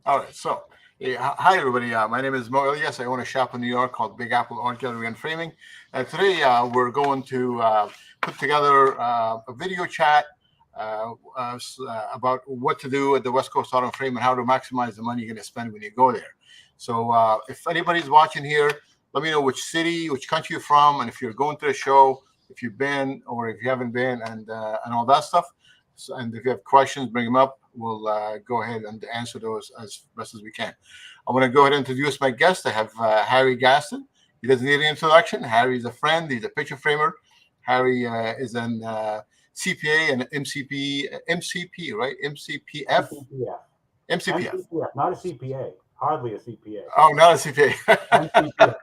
All right. So, hi everybody. My name is Mo Elias. I own a shop in New York called Big Apple Art Gallery and Framing. And today we're going to put together a video chat about what to do at the West Coast Art and Frame and how to maximize the money you're going to spend when you go there. So, if anybody's watching here, let me know which city, which country you're from, and if you're going to the show, if you've been or if you haven't been, and all that stuff. So, and if you have questions, bring them up. We'll go ahead and answer those as best as we can. I want to go ahead and introduce my guest. I have Harry Gaston. He doesn't need an introduction. Harry's a friend. He's a picture framer. Harry is an CPA and MCP, right? MCPF? MCPF. Not a CPA. Hardly a CPA. Oh, not a CPA.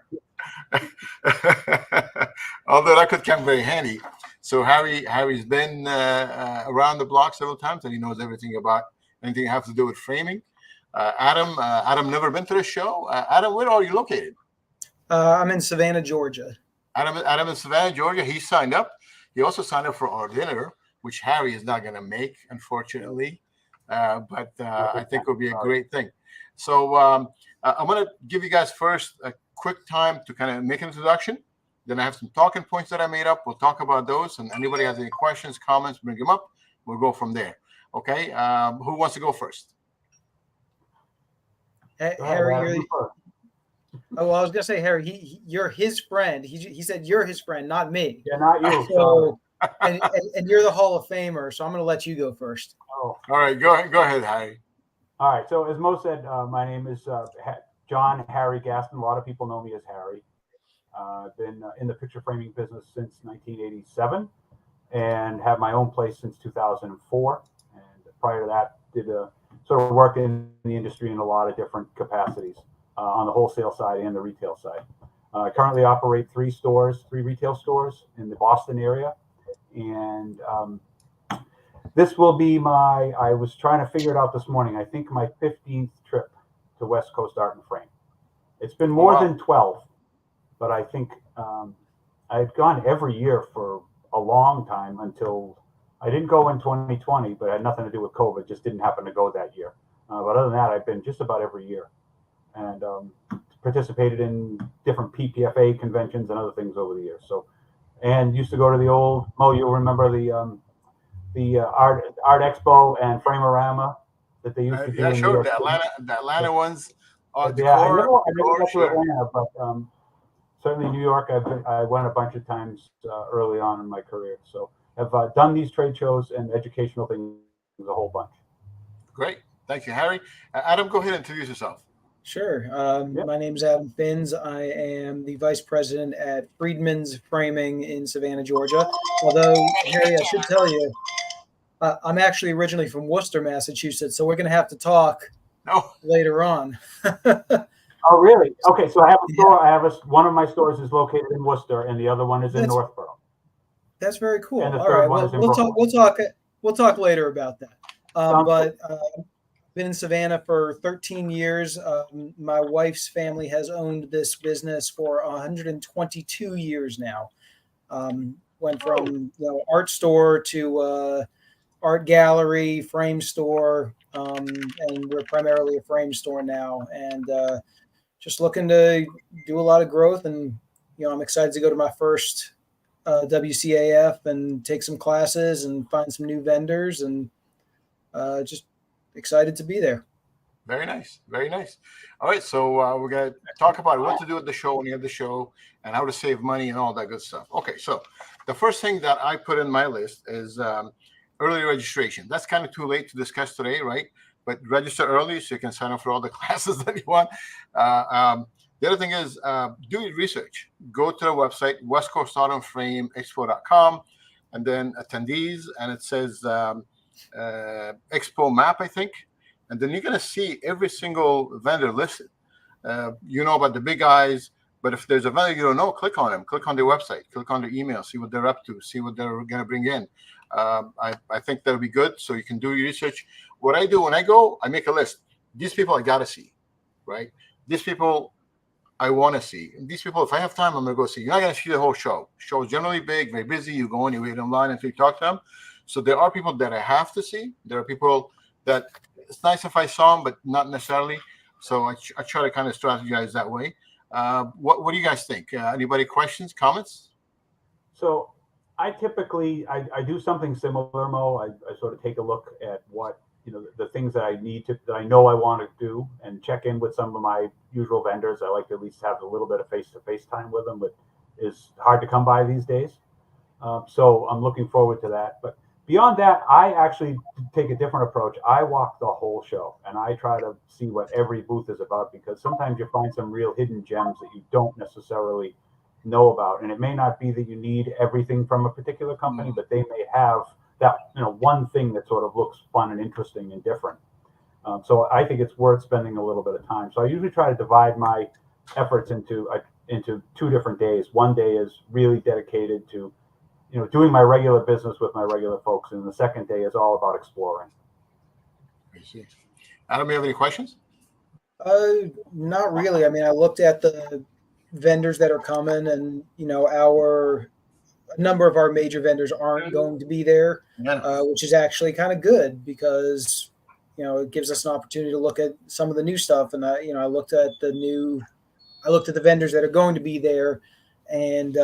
Although that could come very handy. So Harry's been around the block several times, and he knows everything about anything that has to do with framing. Adam never been to the show. Adam, where are you located? I'm in Savannah, Georgia. Adam in Savannah, Georgia. He signed up. He also signed up for our dinner, which Harry is not going to make, unfortunately. But I think it will be a great thing. So I'm going to give you guys first a quick time to kind of make an introduction. Then I have some talking points that I made up. We'll talk about those. And anybody has any questions, comments, bring them up. We'll go from there. Okay. Who wants to go first? Harry, I was gonna say, Harry. You're his friend. He said you're his friend, not me. Yeah, not you. So, and you're the Hall of Famer. So I'm gonna let you go first. Oh. All right. Go ahead, Harry. All right. So as Mo said, my name is John Harry Gaston. A lot of people know me as Harry. I've been in the picture framing business since 1987 and have my own place since 2004. And prior to that, did sort of work in the industry in a lot of different capacities on the wholesale side and the retail side. I currently operate three retail stores in the Boston area. And this will be I was trying to figure it out this morning, I think my 15th trip to West Coast Art and Frame. It's been more than 12. But I think I've gone every year for a long time until I didn't go in 2020, but it had nothing to do with COVID. Just didn't happen to go that year. But other than that, I've been just about every year and participated in different PPFA conventions and other things over the years. So, and used to go to the old you'll remember the Art Expo and Framerama that they used to do. Yeah, sure. The Atlanta ones. I never got to Atlanta, but. Certainly, New York. I went a bunch of times early on in my career, so I've done these trade shows and educational things a whole bunch. Great, thank you, Harry. Adam, go ahead and introduce yourself. Sure. My name is Adam Finns. I am the vice president at Friedman's Framing in Savannah, Georgia. Although, Harry, I should tell you, I'm actually originally from Worcester, Massachusetts, so we're going to have to talk later on. Oh, really? Okay, so I have a store. One of my stores is located in Worcester, and the other one is in Northborough. That's very cool. All right, we'll talk later about that. But been in Savannah for 13 years. My wife's family has owned this business for 122 years now. Went from art store to art gallery, frame store, and we're primarily a frame store now. And just looking to do a lot of growth, and I'm excited to go to my first WCAF and take some classes and find some new vendors, and just excited to be there. Very nice, very nice. All right, so we're gonna talk about what to do at the show when you have the show, and how to save money and all that good stuff. Okay, so the first thing that I put in my list is early registration. That's kind of too late to discuss today, right? But register early so you can sign up for all the classes that you want. The other thing is do your research. Go to the website, westcoastartandframeexpo.com, and then attendees, and it says Expo map, I think. And then you're going to see every single vendor listed. About the big guys, but if there's a vendor you don't know, click on them. Click on their website. Click on their email. See what they're up to. See what they're going to bring in. I think that'll be good. So you can do your research. What I do when I go, I make a list. These people I got to see, right? These people I want to see. And these people, if I have time, I'm going to go see. You're not going to see the whole show. Show is generally big, very busy. You go in, you wait in line until you talk to them. So there are people that I have to see. There are people that it's nice if I saw them, but not necessarily. So I try to kind of strategize that way. What do you guys think? Anybody questions, comments? So I typically, I do something similar, Mo. I sort of take a look at what, the things that I need to, that I know I want to do, and check in with some of my usual vendors. I like to at least have a little bit of face-to-face time with them, but it's hard to come by these days. So I'm looking forward to that. But beyond that, I actually take a different approach. I walk the whole show and I try to see what every booth is about, because sometimes you find some real hidden gems that you don't necessarily know about. And it may not be that you need everything from a particular company, but they may have that, one thing that sort of looks fun and interesting and different. So I think it's worth spending a little bit of time. So I usually try to divide my efforts into 2 different days. One day is really dedicated to doing my regular business with my regular folks, and the second day is all about exploring. I see. Adam, you have any questions? Not really. I mean, I looked at the vendors that are coming, and a number of our major vendors aren't going to be there, which is actually kind of good, because it gives us an opportunity to look at some of the new stuff. And I looked at the vendors that are going to be there, and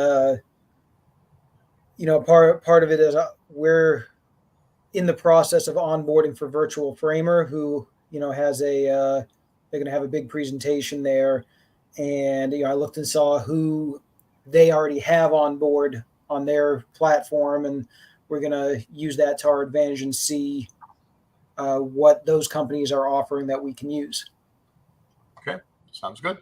part of it is we're in the process of onboarding for Virtual Framer, who has they're going to have a big presentation there, and I looked and saw who they already have on board on their platform, and we're going to use that to our advantage and see what those companies are offering that we can use. Okay, sounds good.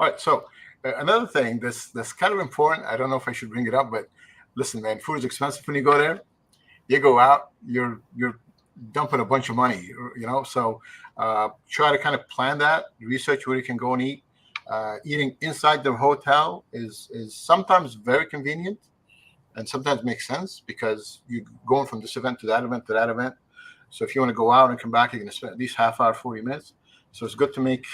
All right, so another thing that's kind of important. I don't know if I should bring it up, but listen, man, food is expensive when you go there. You go out, you're dumping a bunch of money, So try to kind of plan that, research where you can go and eat. Eating inside the hotel is sometimes very convenient, and sometimes makes sense, because you're going from this event to that event to that event. So if you want to go out and come back, you're going to spend at least half hour, 40 minutes. So it's good to make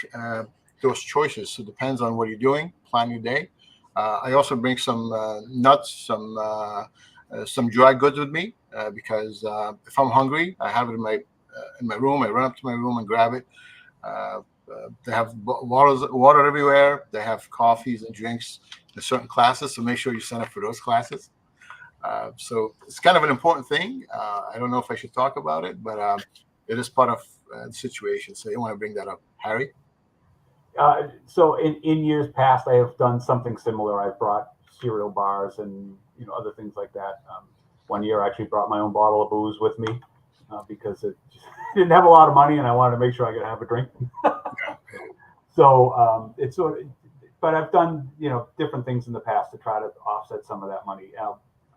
those choices. So it depends on what you're doing. Plan your day. I also bring some nuts, some dry goods with me, because if I'm hungry, I have it in my room. I run up to my room and grab it. They have water everywhere. They have coffees and drinks in certain classes, so make sure you sign up for those classes. So it's kind of an important thing. I don't know if I should talk about it, but it is part of the situation. So you want to bring that up, Harry? So in years past, I have done something similar. I've brought cereal bars and other things like that. One year, I actually brought my own bottle of booze with me because it didn't have a lot of money, and I wanted to make sure I could have a drink. So it's sort of, but I've done different things in the past to try to offset some of that money.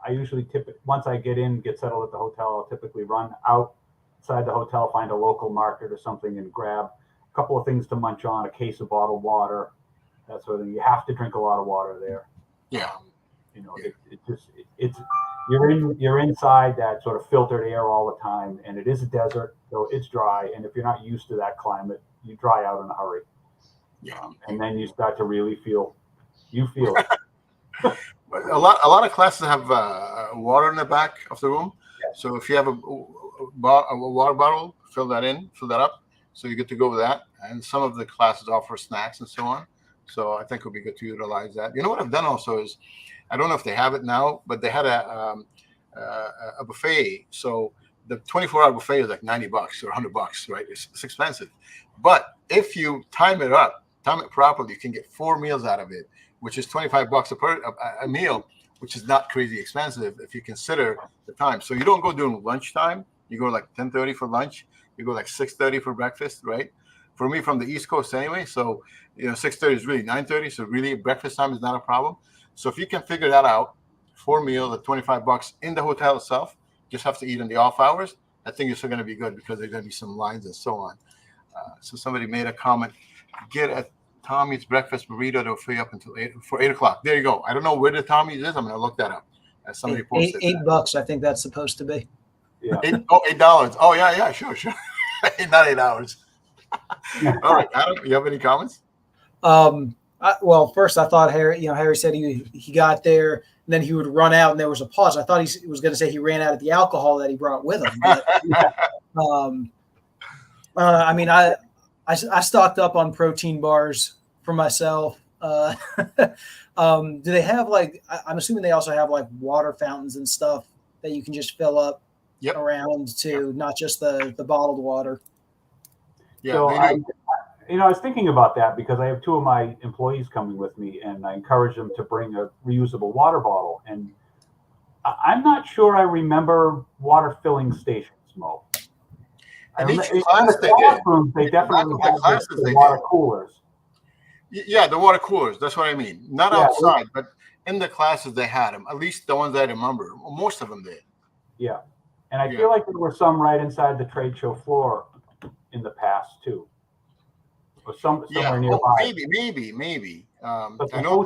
I usually once I get settled at the hotel, I'll typically run outside the hotel, find a local market or something, and grab a couple of things to munch on, a case of bottled water, that sort of thing. You have to drink a lot of water there. Yeah. You're inside that sort of filtered air all the time, and it is a desert, so it's dry. And if you're not used to that climate, you dry out in a hurry. Yeah. And then you start to really feel it. A lot of classes have water in the back of the room. Yes. So if you have a water bottle, fill that up. So you get to go with that. And some of the classes offer snacks and so on. So I think it'll be good to utilize that. You know what I've done also is, I don't know if they have it now, but they had a buffet. So the 24-hour buffet is like $90 or $100, right? It's expensive. But if you time it properly, you can get 4 meals out of it, which is $25 a meal, which is not crazy expensive if you consider the time. So you don't go during lunchtime. You go like 10:30 for lunch. You go like 6:30 for breakfast, right? For me, from the East Coast anyway. So 6:30 is really 9:30. So really, breakfast time is not a problem. So if you can figure that out, 4 meals at $25 in the hotel itself, just have to eat in the off hours. I think you're still going to be good, because there's going to be some lines and so on. So somebody made a comment: get a Tommy's breakfast burrito to fill you up until 8 o'clock. There you go. I don't know where the Tommy's is. I'm going to look that up. As somebody posted $8, I think that's supposed to be. Yeah. $8. Oh yeah, sure. Not 8 hours. All right, Adam, you have any comments? Well, first I thought Harry said he got there and then he would run out and there was a pause. I thought he was going to say he ran out of the alcohol that he brought with him. But, I mean, I stocked up on protein bars for myself. Do they have like? I'm assuming they also have like water fountains and stuff that you can just fill up around too, not just the bottled water. Yeah, so they do. I was thinking about that because I have two of my employees coming with me, and I encourage them to bring a reusable water bottle. And I'm not sure I remember water filling stations, Mo. In each In class the classrooms, they definitely have the water coolers. Yeah, the water coolers. That's what I mean. Not outside, but in the classes they had them. At least the ones I remember. Most of them did. Yeah, and I feel like there were some right inside the trade show floor in the past too, or somewhere nearby. Maybe. But I know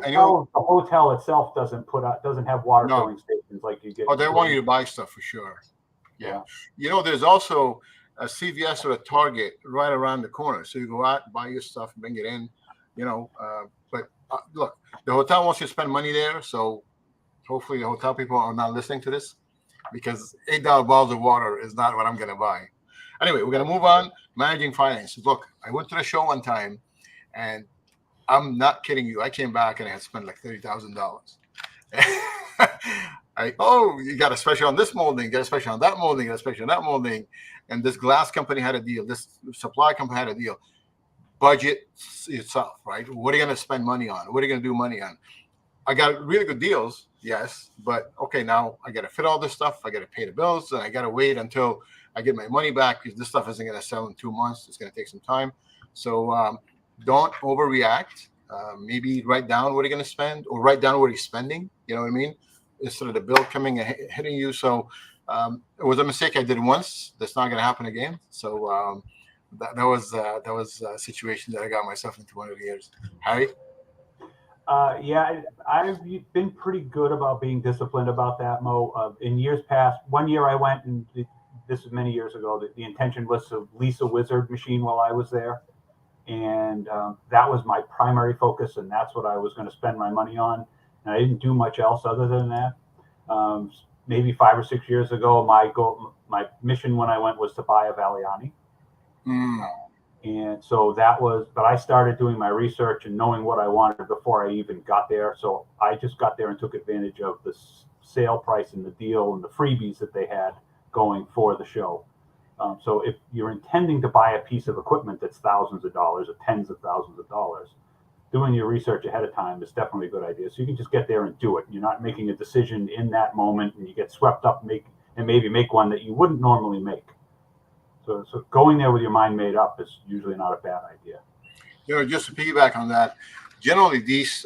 the hotel itself doesn't have water filling stations like you get. Oh, they want you to buy stuff for sure. Yeah. There's also a CVS or a Target right around the corner, so you go out, buy your stuff, bring it in. But look, the hotel wants you to spend money there, so hopefully the hotel people are not listening to this, because $8 bottles of water is not what I'm going to buy. Anyway, we're going to move on. Managing finances. Look, I went to the show one time, and I'm not kidding you. I came back and I had spent like $30,000. You got a special on this molding, got a special on that molding, got a special on that molding, and this glass company had a deal. This supply company had a deal. Budget yourself, right? What are you going to spend money on? What are you going to do money on? I got really good deals, yes, but okay, now I got to fit all this stuff. I got to pay the bills, and I got to wait until I get my money back, because this stuff isn't going to sell in 2 months. It's going to take some time. So don't overreact. Maybe write down what you're going to spend, or write down what you're spending. You know what I mean? Instead of the bill coming and hitting you. So it was a mistake I did once. That's not going to happen again. So that was a situation that I got myself into one of the years. Harry? I've been pretty good about being disciplined about that, Mo. In years past, one year I went, and this was many years ago, the intention was to lease a Wizard machine while I was there. And that was my primary focus, and that's what I was going to spend my money on. And I didn't do much else other than that. Maybe 5 or 6 years ago, my mission when I went was to buy a Valiani. And so but I started doing my research and knowing what I wanted before I even got there. So I just got there and took advantage of the sale price and the deal and the freebies that they had going for the show. So if you're intending to buy a piece of equipment that's thousands of dollars or tens of thousands of dollars, doing your research ahead of time is definitely a good idea. So you can just get there and do it. You're not making a decision in that moment, and you get swept up and maybe make one that you wouldn't normally make. So going there with your mind made up is usually not a bad idea. Just to piggyback on that, generally these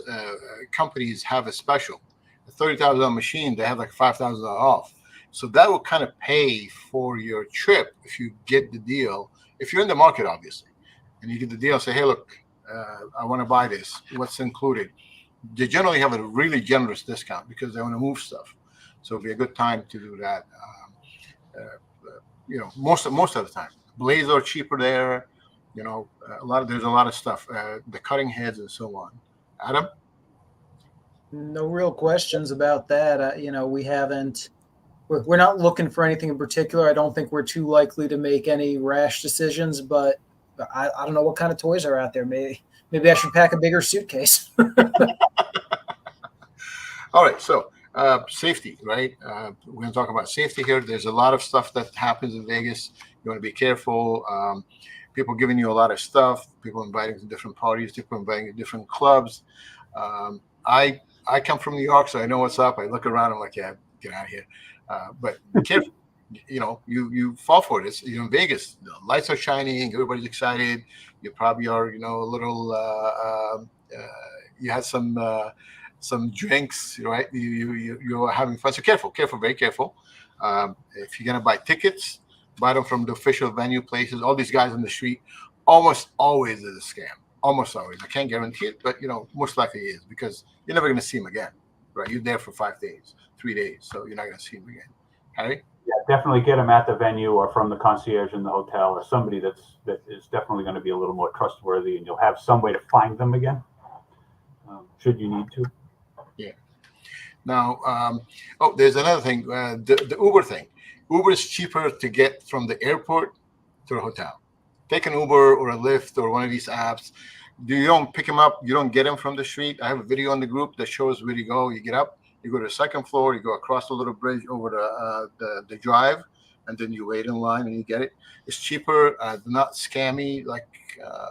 companies have a special. A $30,000 machine, they have like $5,000 off. So that will kind of pay for your trip if you get the deal. If you're in the market, obviously, and you get the deal, say, hey, look, I want to buy this. What's included? They generally have a really generous discount because they want to move stuff. So it'll be a good time to do that. Most of the time, blades are cheaper there. There's a lot of stuff. The cutting heads and so on. Adam? No real questions about that. We're not looking for anything in particular. I don't think we're too likely to make any rash decisions, but I don't know what kind of toys are out there. Maybe I should pack a bigger suitcase. All right, so safety, right? We're going to talk about safety here. There's a lot of stuff that happens in Vegas. You want to be careful. People giving you a lot of stuff. People inviting to different parties. People inviting to different clubs. I come from New York, so I know what's up. I look around. I'm like, yeah, get out of here. But be careful. You fall for it. You're in Vegas. The lights are shining. Everybody's excited. You probably are, a little. You had some drinks, right? You're having fun. So careful, very careful. If you're gonna buy tickets, buy them from the official venue places. All these guys on the street, almost always is a scam. Almost always. I can't guarantee it, but most likely it is, because you're never gonna see them again, right? You're there for 5 days, 3 days, so you're not gonna see them again. Harry? Yeah, definitely get them at the venue or from the concierge in the hotel, or somebody that is definitely going to be a little more trustworthy, and you'll have some way to find them again, should you need to. Yeah. Now, there's another thing, the Uber thing. Uber is cheaper to get from the airport to the hotel. take an Uber or a Lyft or one of these apps. You don't pick them up. You don't get them from the street. I have a video in the group that shows where you go. You get up, you go to the second floor, you go across the little bridge over the drive, and then you wait in line and you get it. It's cheaper, not scammy. Like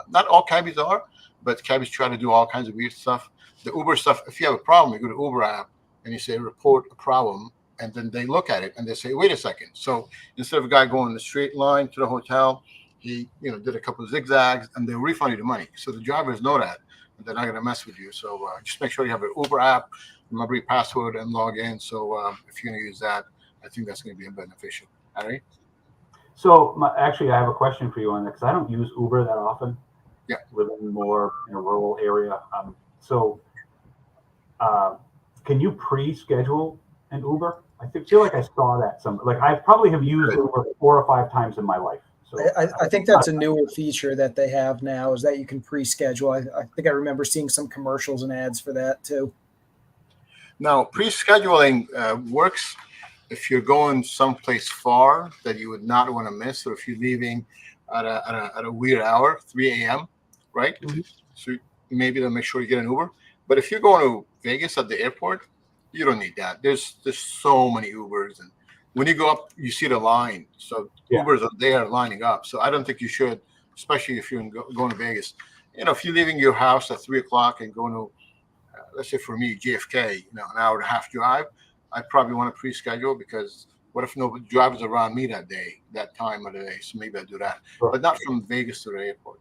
not all cabbies are, but cabbies try to do all kinds of weird stuff. The Uber stuff, if you have a problem, you go to Uber app and you say report a problem, and then they look at it and they say, wait a second. So instead of a guy going the straight line to the hotel, he did a couple of zigzags and they'll refund you the money. So the drivers know that and they're not going to mess with you. So just make sure you have an Uber app, remember your password and log in. So if you're going to use that, I think that's going to be beneficial. All right. So actually, I have a question for you on that because I don't use Uber that often. Yeah. Living more in a rural area. Can you pre-schedule an Uber? Feel like I saw that I probably have used Uber 4 or 5 times in my life. So I think that's a newer feature that they have now is that you can pre-schedule. I think I remember seeing some commercials and ads for that too. Now, pre-scheduling works if you're going someplace far that you would not want to miss, or if you're leaving at a weird hour, 3 a.m., right? Mm-hmm. So maybe they'll make sure you get an Uber. But if you're going to Vegas at the airport, you don't need that. There's so many Ubers, and when you go up, you see the line. So Ubers are there lining up. So I don't think you should, especially if you're going to Vegas. If you're leaving your house at 3 o'clock and going to, let's say for me, JFK, an hour and a half drive, I probably want to pre-schedule because what if no drivers around me that day, that time of the day? So maybe I do that, but not from Vegas to the airport.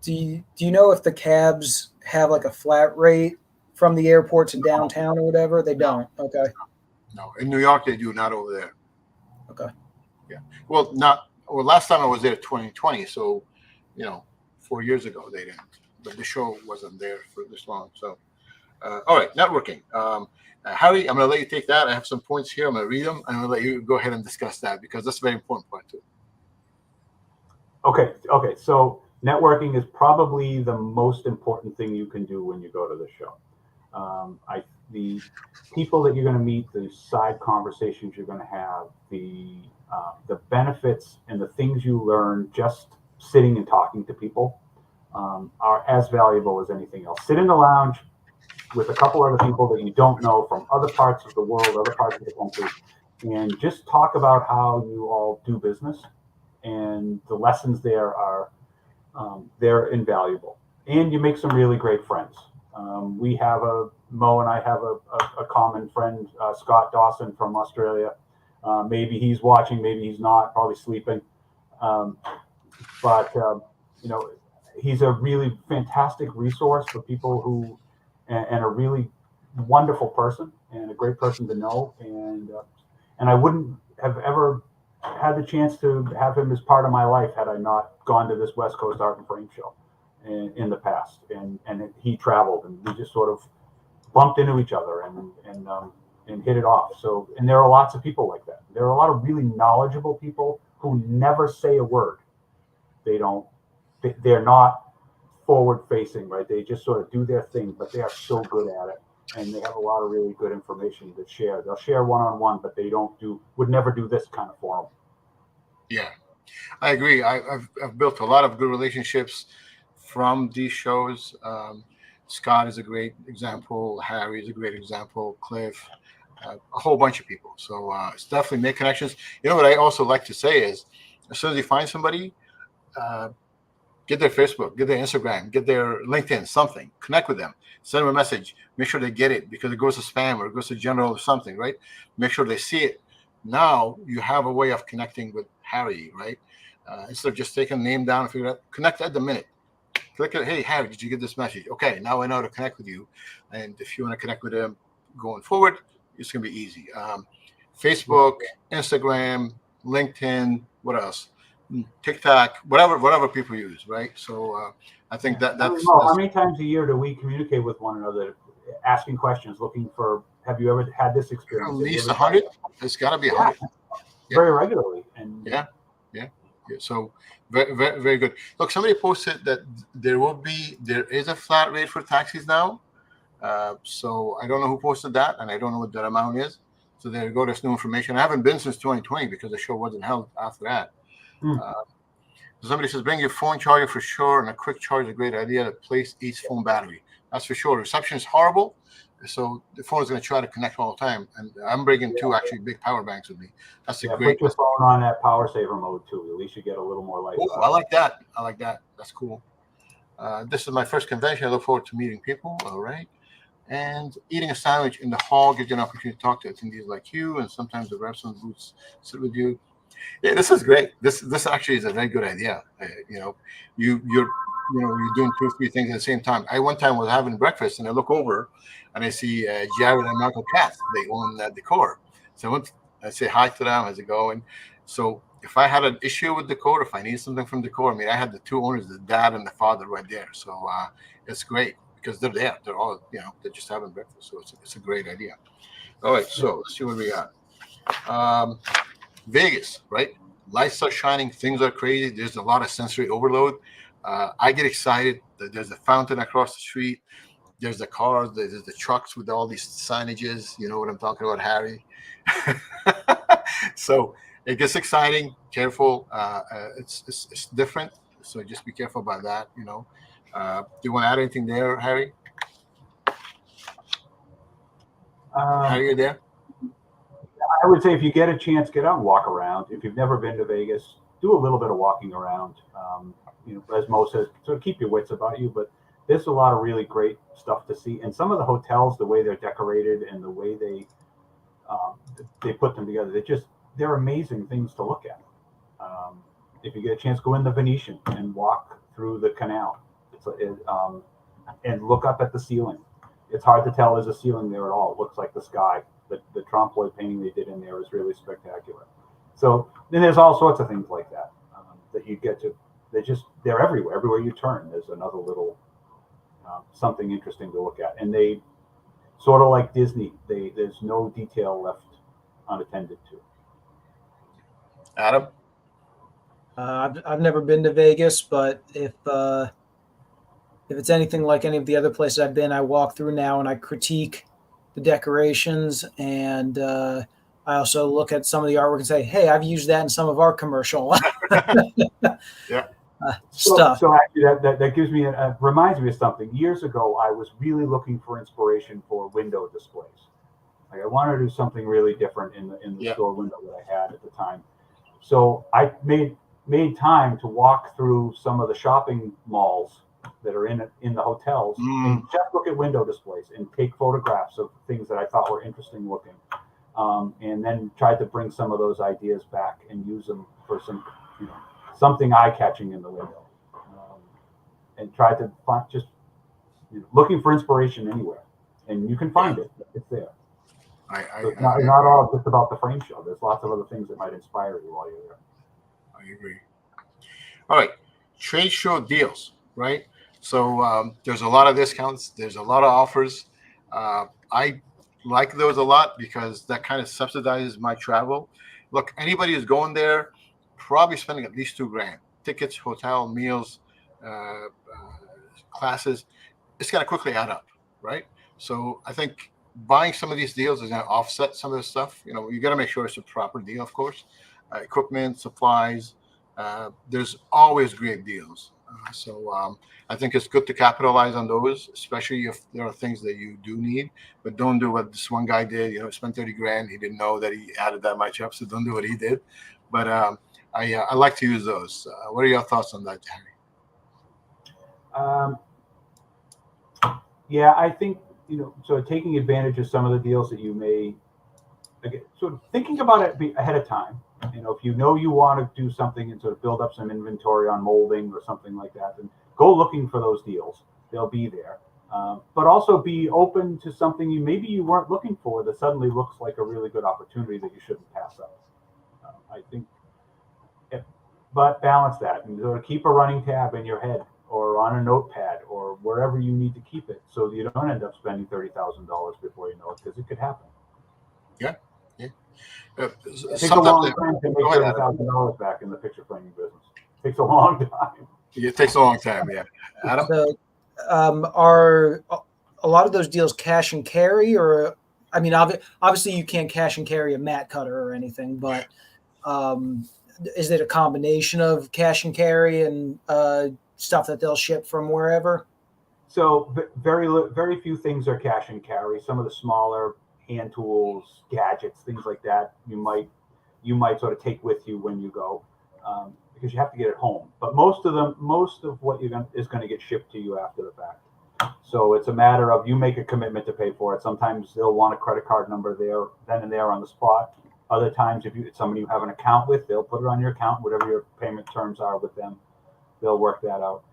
Do you know if the cabs have like a flat rate from the airport to downtown or whatever? They don't. Okay. No, in New York they do, not over there. Okay. Yeah. Well, last time I was there 2020, so 4 years ago they didn't. But the show wasn't there for this long. So all right, networking. Harry, I'm going to let you take that. I have some points here. I'm going to read them. I'm going to let you go ahead and discuss that because that's a very important point too. Okay. So networking is probably the most important thing you can do when you go to the show. The people that you're going to meet, the side conversations you're going to have, the benefits and the things you learn just sitting and talking to people are as valuable as anything else. Sit in the lounge with a couple other people that you don't know from other parts of the world, other parts of the country, and just talk about how you all do business. And the lessons there are they're invaluable. And you make some really great friends. Mo and I have a common friend, Scott Dawson from Australia. Maybe he's watching, maybe he's not, probably sleeping. But he's a really fantastic resource for people who, and a really wonderful person and a great person to know. And I wouldn't have ever had the chance to have him as part of my life had I not gone to this West Coast Art and Frame Show in the past. And he traveled, and we just sort of bumped into each other and hit it off. So, and there are lots of people like that. There are a lot of really knowledgeable people who never say a word. They're not forward facing, right? They just sort of do their thing, but they are so good at it. And they have a lot of really good information to share. They'll share one-on-one, but they would never do this kind of forum. Yeah, I agree. I've built a lot of good relationships from these shows. Scott is a great example. Harry is a great example. Cliff, a whole bunch of people. So it's definitely make connections. What I also like to say is, as soon as you find somebody, get their Facebook, get their Instagram, get their LinkedIn, something. Connect with them. Send them a message. Make sure they get it because it goes to spam or it goes to general or something, right? Make sure they see it. Now you have a way of connecting with Harry, right? Instead of just taking a name down and figure out, connect at the minute. Click it. Hey, Harry, did you get this message? Okay, now I know how to connect with you. And if you want to connect with him going forward, it's going to be easy. Facebook, Instagram, LinkedIn, what else? TikTok, whatever people use, right? So I think that's how many times a year do we communicate with one another, asking questions, looking for, have you ever had this experience? At least 100. It's got to be 100. Very regularly. And yeah. So very, very, very good. Look, somebody posted that there is a flat rate for taxis now. So I don't know who posted that, and I don't know what that amount is. So there you go. There's new information. I haven't been since 2020 because the show wasn't held after that. Somebody says, bring your phone charger for sure, and a quick charge is a great idea to place each phone battery. That's for sure. Reception is horrible, so the phone is going to try to connect all the time. And I'm bringing two actually big power banks with me. That's a great. Put your phone on that power saver mode too. At least you get a little more light. Oh, I like that. I like that. That's cool. This is my first convention. I look forward to meeting people. All right. And eating a sandwich in the hall gives you an opportunity to talk to attendees like you, and sometimes the reps on the booths sit with you. Yeah, this is great. This actually is a very good idea. You're doing 2 or 3 things at the same time. I one time was having breakfast and I look over and I see Jared and Michael Katz. They own that decor. So I say hi to them. How's it going? So if I had an issue with decor, if I need something from decor, I mean, I had the 2 owners, the dad and the father, right there. So it's great because they're there. They're all, they're just having breakfast. So it's a great idea. All right. So let's see what we got. Vegas, right? Lights are shining, things are crazy. There's a lot of sensory overload. I get excited. There's a fountain across the street. There's the cars. There's the trucks with all these signages. You know what I'm talking about, Harry? So it gets exciting. Careful. It's different. So just be careful about that. Do you want to add anything there, Harry? Harry, you there? I would say if you get a chance, get out and walk around. If you've never been to Vegas, do a little bit of walking around. As Mo says, sort of keep your wits about you, but there's a lot of really great stuff to see. And some of the hotels, the way they're decorated and the way they put them together, they're amazing things to look at. If you get a chance, go in the Venetian and walk through the canal and look up at the ceiling. It's hard to tell there's a ceiling there at all. It looks like the sky. The trompe-l'oeil painting they did in there is really spectacular. So then there's all sorts of things like that that you get to. They're everywhere. Everywhere you turn, there's another little something interesting to look at. And they sort of like Disney. There's no detail left unattended to. Adam? I've never been to Vegas, but if it's anything like any of the other places I've been, I walk through now and I critique the decorations, and I also look at some of the artwork and say, hey, I've used that in some of our commercial Yeah. Stuff. So actually that gives me reminds me of something. Years ago, I was really looking for inspiration for window displays. Like I wanted to do something really different in the store window that I had at the time. So I made time to walk through some of the shopping malls that are in the hotels and just look at window displays and take photographs of things that I thought were interesting looking, and then tried to bring some of those ideas back and use them for some something eye-catching in the window, and tried to find just looking for inspiration anywhere, and you can find it. It's there. It's not all just about the frame show. There's lots of other things that might inspire you while you're there. I agree. All right, trade show deals, right? So there's a lot of discounts. There's a lot of offers. I like those a lot because that kind of subsidizes my travel. Look, anybody who's going there, probably spending at least $2,000. Tickets, hotel, meals, classes. It's going to quickly add up, right? So I think buying some of these deals is going to offset some of this stuff. You got to make sure it's a proper deal, of course. Equipment, supplies. There's always great deals. So I think it's good to capitalize on those, especially if there are things that you do need. But don't do what this one guy did. Spent $30,000. He didn't know that he added that much up, so don't do what he did. But I like to use those. What are your thoughts on that, Harry? Yeah, I think so. Taking advantage of some of the deals that you may, sort of thinking about it ahead of time. If you want to do something and sort of build up some inventory on molding or something like that, then go looking for those deals. They'll be there. But also be open to something maybe you weren't looking for that suddenly looks like a really good opportunity that you shouldn't pass up. I think, but balance that and sort of keep a running tab in your head or on a notepad or wherever you need to keep it so you don't end up spending $30,000 before you know it, because it could happen. Yeah. It takes a long time to make $30,000 back in the picture framing business. It takes a long time. It takes a long time, yeah. Adam? So, are a lot of those deals cash and carry, or obviously you can't cash and carry a mat cutter or anything, but is it a combination of cash and carry and stuff that they'll ship from wherever? So very few things are cash and carry. Some of the smaller hand tools, gadgets, things like that, you might sort of take with you when you go, because you have to get it home. But most of what is going to get shipped to you after the fact. So it's a matter of you make a commitment to pay for it. Sometimes they'll want a credit card number there, then and there on the spot. Other times, if it's somebody you have an account with, they'll put it on your account, whatever your payment terms are with them, they'll work that out.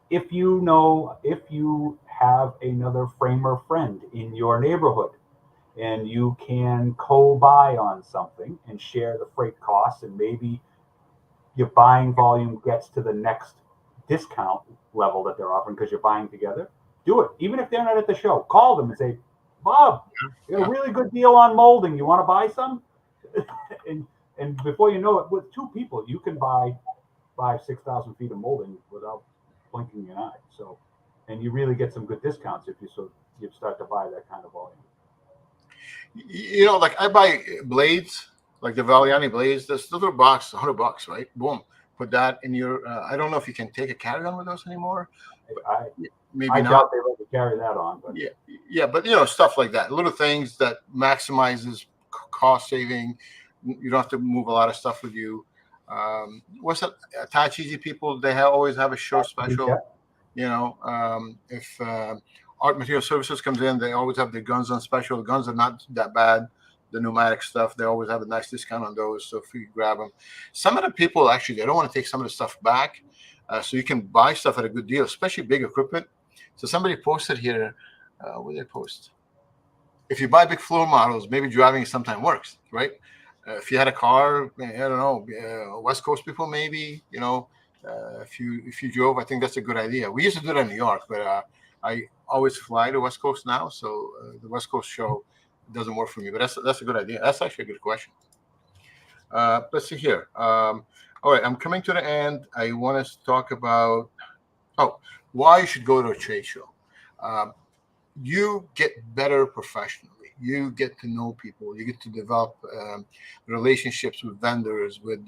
If you have another framer friend in your neighborhood and you can co-buy on something and share the freight costs, and maybe your buying volume gets to the next discount level that they're offering because you're buying together, do it. Even if they're not at the show, call them and say, Bob, you got a really good deal on molding. You want to buy some? and before you know it, with two people, you can buy 5,000-6,000 feet of molding without blinking an eye. So, and you really get some good discounts if you start to buy that kind of volume. You know, like I buy blades, like the Valiani blades. This little box, $100, right? Boom, put that in your. I don't know if you can take a carry-on with those anymore. Maybe I doubt they let you carry that on. But. Yeah, but you know, stuff like that, little things that maximizes cost saving. You don't have to move a lot of stuff with you. What's that? Attach Easy people, they always have a show special. Yeah. You know, if Art Material Services comes in, they always have their guns on special. The guns are not that bad. The pneumatic stuff, they always have a nice discount on those. So if you grab them, some of the people actually, they don't want to take some of the stuff back. So you can buy stuff at a good deal, especially big equipment. So somebody posted here, what did they post? If you buy big floor models, maybe driving it sometimes works, right? If you had a car, I don't know, West Coast people, maybe, you know, if you drove, I think that's a good idea. We used to do that in New York, but I always fly to West Coast now, so the West Coast show doesn't work for me. But that's a good idea. That's actually a good question. Let's see here. All right, I'm coming to the end. I want us to talk about why you should go to a trade show. You get better professionally. You get to know people. You get to develop relationships with vendors, with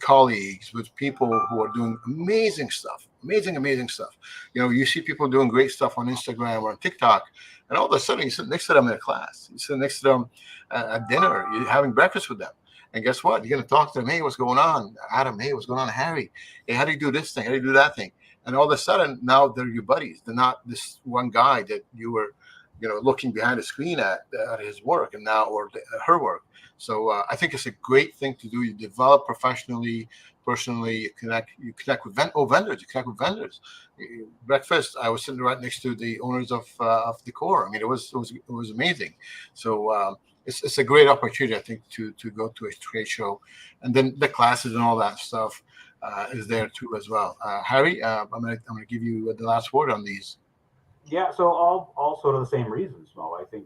colleagues, with people who are doing amazing stuff. Amazing stuff. You know, you see people doing great stuff on Instagram or on TikTok, and all of a sudden you sit next to them in a class. You sit next to them at dinner. You're having breakfast with them. And guess what? You're going to talk to them. Hey, what's going on? Adam, hey, what's going on? Harry, hey, how do you do this thing? How do you do that thing? And all of a sudden, now they're your buddies. They're not this one guy that you were, you know, looking behind the screen at his work and now, or her work. So I think it's a great thing to do. You develop professionally, personally. You connect with vendors. You connect with vendors. Breakfast, I was sitting right next to the owners of Decor. I mean, it was amazing. So it's a great opportunity, I think, to go to a trade show, and then the classes and all that stuff is there too as well. Harry, I'm gonna give you the last word on these. Yeah, so all sort of the same reasons, Mo. I think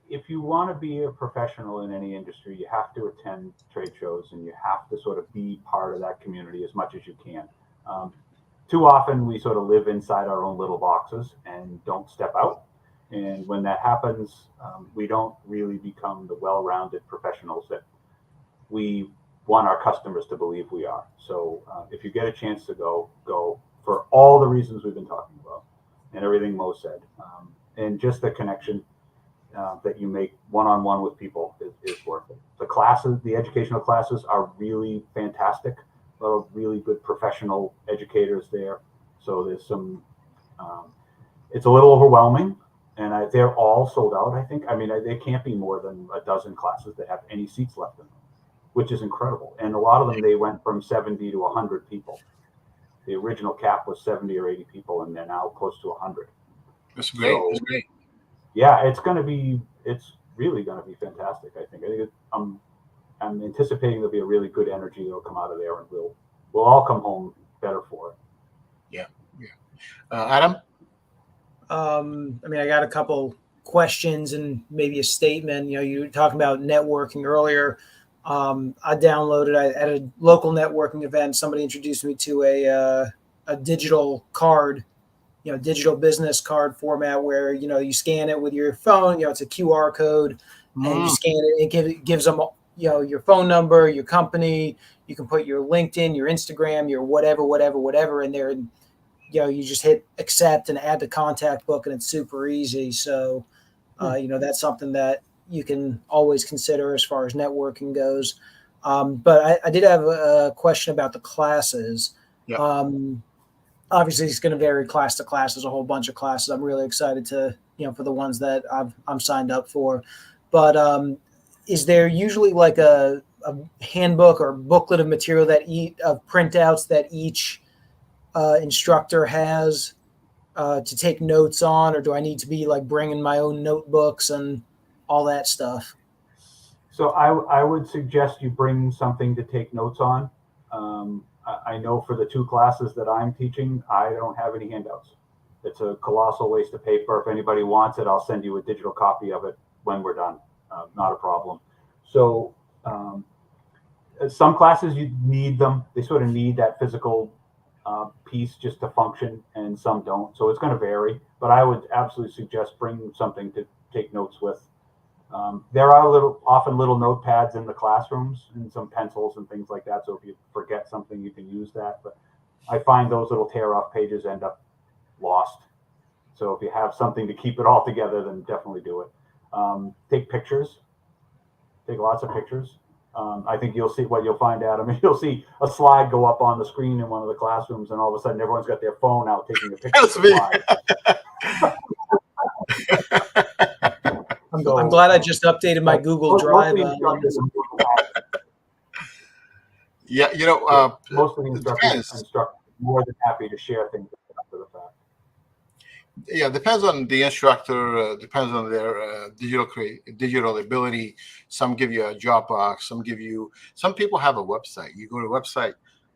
if you want to be a professional in any industry, you have to attend trade shows and you have to sort of be part of that community as much as you can. Too often we sort of live inside our own little boxes and don't step out. And when that happens, we don't really become the well-rounded professionals that we want our customers to believe we are. So if you get a chance to go for all the reasons we've been talking about and everything Mo said, and just the connection that you make one-on-one with people is worth it. The classes, the educational classes are really fantastic. A lot of really good professional educators there. So there's some, it's a little overwhelming, and they're all sold out, I think. I mean, there can't be more than a dozen classes that have any seats left in them, which is incredible. And a lot of them, they went from 70 to 100 people. The original cap was 70 or 80 people, and they're now close to 100. That's great. So, that's great. Yeah, it's really going to be fantastic. I think I'm anticipating there'll be a really good energy that'll come out of there, and we'll all come home better for it. Yeah. Adam? I mean, I got a couple questions and maybe a statement. You know, you were talking about networking earlier. I downloaded at a local networking event. Somebody introduced me to a digital card, you know, digital business card format where, you know, you scan it with your phone. You know, it's a QR code, and you scan it. It gives them your phone number, your company. You can put your LinkedIn, your Instagram, your whatever in there, and you just hit accept and add the contact book, and it's super easy. So, that's something that you can always consider as far as networking goes. But I did have a question about the classes. Yeah. Obviously, it's going to vary class to class. There's a whole bunch of classes. I'm really excited to, for the ones that I'm signed up for. But is there usually like a handbook or booklet of material of printouts that each instructor has to take notes on, or do I need to be like bringing my own notebooks and all that stuff? So I would suggest you bring something to take notes on. I know for the 2 classes that I'm teaching, I don't have any handouts. It's a colossal waste of paper. If anybody wants it, I'll send you a digital copy of it when we're done. Not a problem. So some classes you need them. They sort of need that physical piece just to function, and some don't. So it's going to vary. But I would absolutely suggest bring something to take notes with. There are often little notepads in the classrooms and some pencils and things like that. So if you forget something, you can use that. But I find those little tear-off pages end up lost. So if you have something to keep it all together, then definitely do it. Take pictures. Take lots of pictures. I think you'll see what you'll find out. I mean, you'll see a slide go up on the screen in one of the classrooms, and all of a sudden everyone's got their phone out taking a picture of the slide. I'm glad I just updated my Google Drive. Yeah, most of the instructors are more than happy to share things after the fact. Yeah, depends on the instructor. Depends on their digital ability. Some give you a Dropbox. Some people have a website. You go to a website,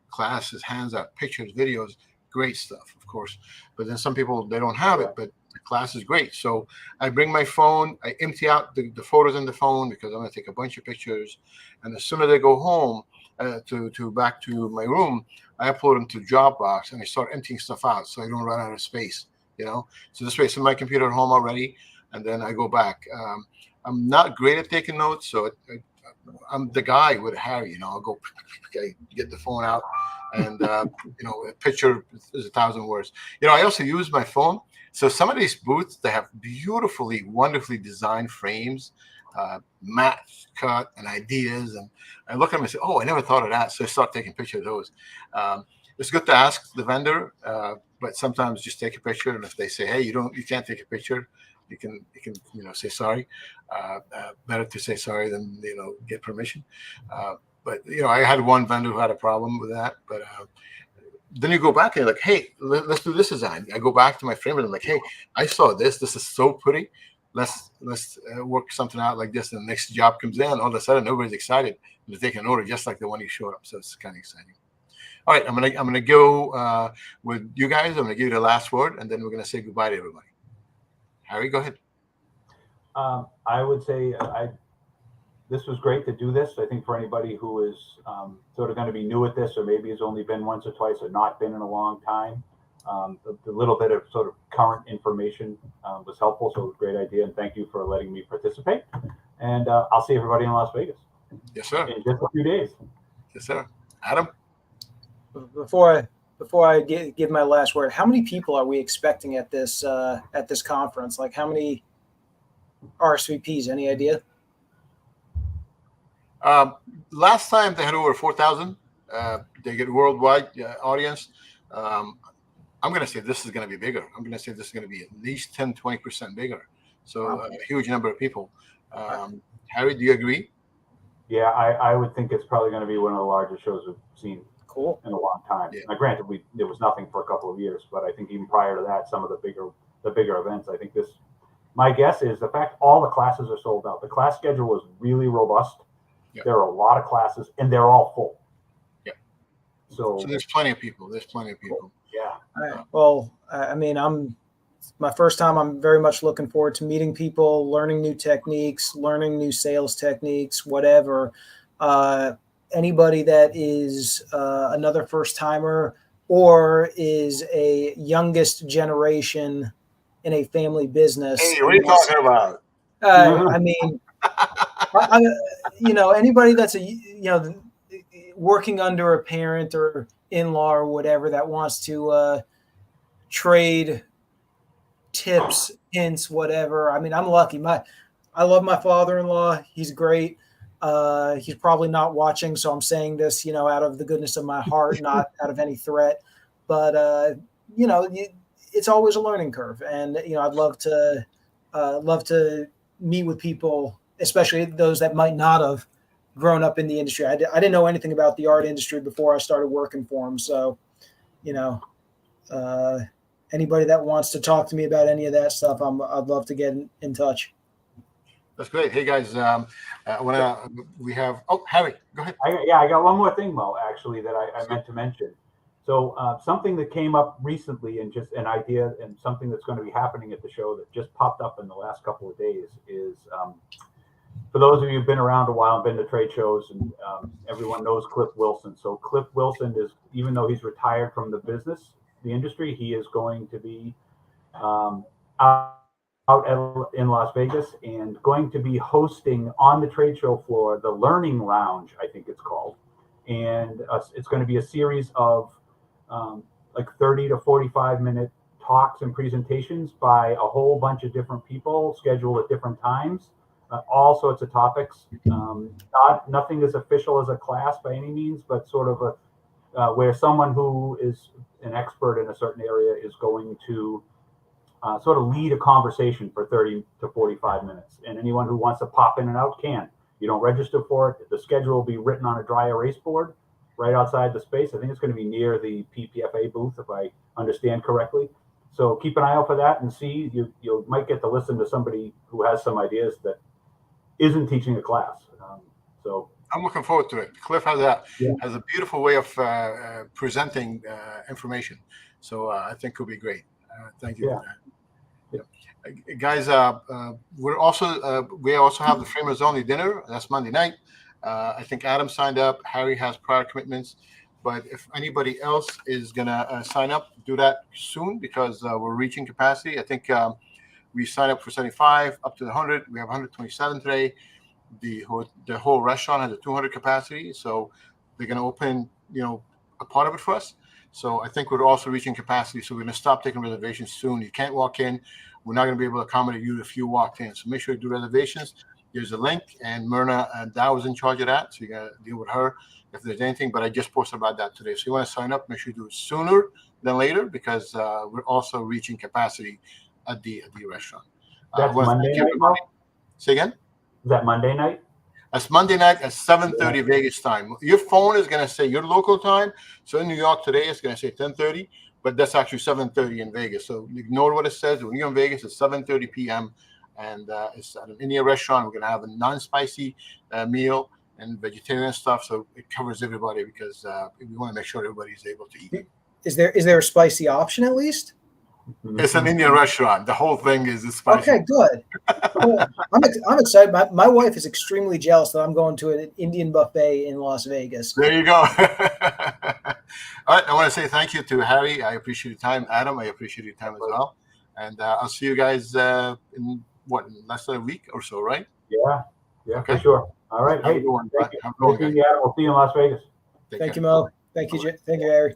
classes, hands out, pictures, videos, great stuff, of course. But then some people, they don't have it, but the class is great. So I bring my phone. I empty out the photos in the phone because I'm going to take a bunch of pictures. And as soon as I go home back to my room, I upload them to Dropbox and I start emptying stuff out so I don't run out of space. So this way it's in my computer at home already, and then I go back. I'm not great at taking notes, so I'm the guy with Harry. I'll go get the phone out, and a picture is 1,000 words. I also use my phone. So some of these booths, they have beautifully, wonderfully designed frames, matte cut and ideas, and I look at them and say, "Oh, I never thought of that." So I start taking pictures of those. It's good to ask the vendor. But sometimes just take a picture, and if they say, "Hey, you can't take a picture," you can say sorry. Better to say sorry than get permission. But I had one vendor who had a problem with that. But then you go back and you're like, "Hey, let's do this design." I go back to my frame and I'm like, "Hey, I saw this. This is so pretty. Let's work something out like this." And the next job comes in, all of a sudden everybody's excited to take an order just like the one you showed up. So it's kind of exciting. All right, I'm gonna go with you guys. I'm gonna give you the last word, and then we're gonna say goodbye to everybody. Harry, go ahead. I would say this was great to do this. I think for anybody who is sort of going to be new at this, or maybe has only been once or twice, or not been in a long time, the little bit of sort of current information was helpful. So it was a great idea, and thank you for letting me participate. And I'll see everybody in Las Vegas. Yes, sir. In just a few days. Yes, sir. Adam. Before I give my last word, how many people are we expecting at this conference? Like, how many RSVPs? Any idea? Last time they had over 4,000. They get a worldwide audience. I'm going to say this is going to be bigger. I'm going to say this is going to be at least 10-20% bigger. So wow. A huge number of people. Harry, do you agree? Yeah, I would think it's probably going to be one of the largest shows we've seen. Cool. In a long time. Yeah. Now, granted, there was nothing for a couple of years, but I think even prior to that, some of the bigger events. I think my guess is the fact all the classes are sold out. The class schedule is really robust. Yeah. There are a lot of classes, and they're all full. Yeah. So there's plenty of people. Yeah. All right. Well, I mean, my first time. I'm very much looking forward to meeting people, learning new techniques, learning new sales techniques, whatever. Anybody that is another first timer or is a youngest generation in a family business. Hey, what are you talking about? I mean, Anybody that's working under a parent or in-law or whatever that wants to trade tips, hints, whatever. I mean, I'm lucky. I love my father-in-law. He's great. He's probably not watching, so I'm saying this, out of the goodness of my heart, not out of any threat. But it's always a learning curve, and I'd love to meet with people, especially those that might not have grown up in the industry. I didn't know anything about the art industry before I started working for them. So, anybody that wants to talk to me about any of that stuff, I'd love to get in touch. That's great. Hey guys, we have Harry, go ahead. I got one more thing, Mo, actually, that I meant to mention. So something that came up recently, and just an idea, and something that's going to be happening at the show that just popped up in the last couple of days is, for those of you who've been around a while and been to trade shows, and everyone knows Cliff Wilson. So Cliff Wilson is, even though he's retired from the industry, he is going to be out in Las Vegas and going to be hosting on the trade show floor the Learning Lounge, I think it's called. And it's going to be a series of like 30 to 45-minute talks and presentations by a whole bunch of different people scheduled at different times, all sorts of topics. Nothing as official as a class by any means, but sort of where someone who is an expert in a certain area is going to sort of lead a conversation for 30 to 45 minutes. And anyone who wants to pop in and out can. You don't register for it. The schedule will be written on a dry erase board right outside the space. I think it's going to be near the PPFA booth, if I understand correctly. So keep an eye out for that and see. You might get to listen to somebody who has some ideas that isn't teaching a class. So I'm looking forward to it. Cliff has a beautiful way of presenting information. So I think it'll be great. Thank you for that. Guys, we also have the Framers Only dinner. That's Monday night. I think Adam signed up. Harry has prior commitments, but if anybody else is gonna sign up, do that soon, because we're reaching capacity. I think we signed up for 75 up to the 100. We have 127 today. The whole restaurant has a 200 capacity, so they're gonna open a part of it for us. So I think we're also reaching capacity. So we're going to stop taking reservations soon. You can't walk in. We're not going to be able to accommodate you if you walked in. So make sure you do reservations. There's a link, and Myrna and Dow is in charge of that. So you got to deal with her if there's anything. But I just posted about that today. So you want to sign up, make sure you do it sooner than later, because we're also reaching capacity at the restaurant. That's Monday night? Say again? Is that Monday night? That's Monday night at 7:30 Vegas time. Your phone is going to say your local time. So in New York today, it's going to say 10:30, but that's actually 7:30 in Vegas. So ignore what it says. When you're in Vegas, it's 7:30 p.m. And it's at an Indian restaurant. We're going to have a non-spicy meal and vegetarian stuff. So it covers everybody, because we want to make sure everybody's able to eat. Is there a spicy option at least? It's an Indian restaurant. The whole thing is spicy. Okay, good. Well, I'm excited. My wife is extremely jealous that I'm going to an Indian buffet in Las Vegas. There you go. All right. I want to say thank you to Harry. I appreciate your time. Adam, I appreciate your time as well. And I'll see you guys in less than a week or so, right? Yeah, okay. For sure. All right. Hey, we'll see you in Las Vegas. Thank you, Mo. Thank you, Harry.